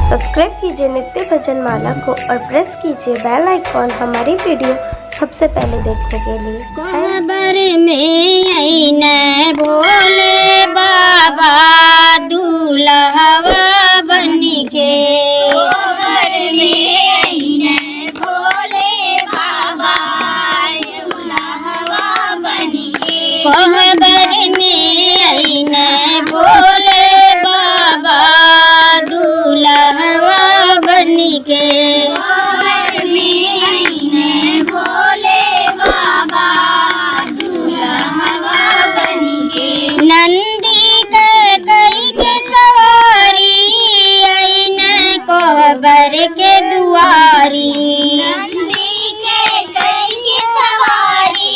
Subscribe कीजिए नित्य भजन माला को और प्रेस कीजिए बेल आइकॉन हमारी वीडियो सबसे पहले देखने के लिए। खबर में आईने भोले बाबा दूल्हा बन के, खबर में आईने भोले बाबा दूल्हा बन के, खबर में आईने भोले बाबा दूल्हा बन के, खबर में आईने भोले बाबा दूल्हा बन के, नंदी के कई के सवारी आईने कोहबर के दुआरी, नंदी के कई के सवारी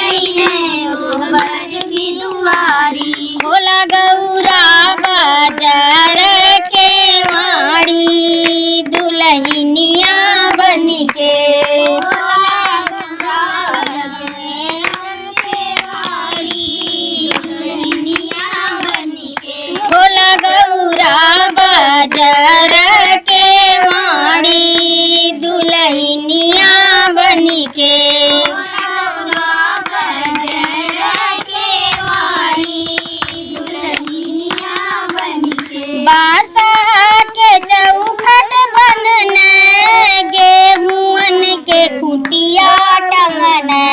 आईने कोहबर की दुआरी, भोला गौरा बाजार के वाणी दुल्हनिया बन के, भोला गौरा बाजार के वाणी दुल्हनिया बन के, बासा के चौखट बनने गेहूं के खुटिया टंगने,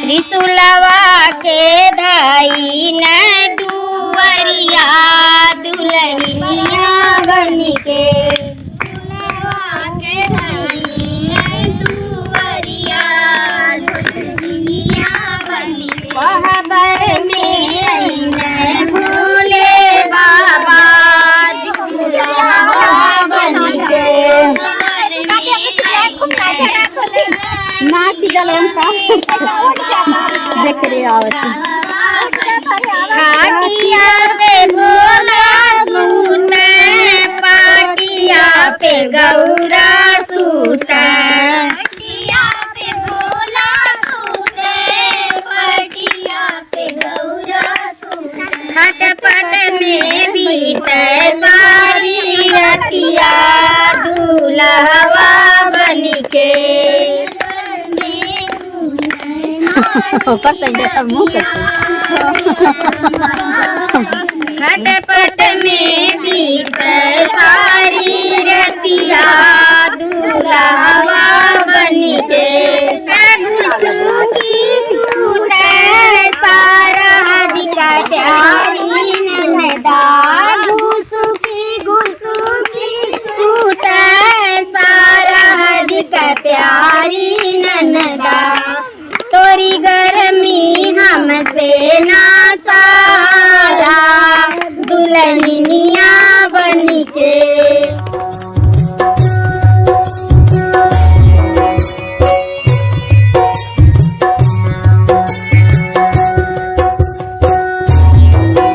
त्रिशूलवा के धाई न दुवरिया दुल्हनिया बन के, त्रिशूलवा के धाई न दुवरिया दुल्हनिया बन के, खबर में आईने भोले बाबा दूल्हा बन के, नाच जलन का देख रही आवत खाटिया पे भोला सूता, पाटिया पे गौरा सूता, पाटिया पे भोला सूता, पाटिया पे गौरा सूता, खटपट में बीते सारी रतिया दूल्हा बन के, ऊपर तक देखा मुंह खटपट में बीते सारी रतिया दूल्हा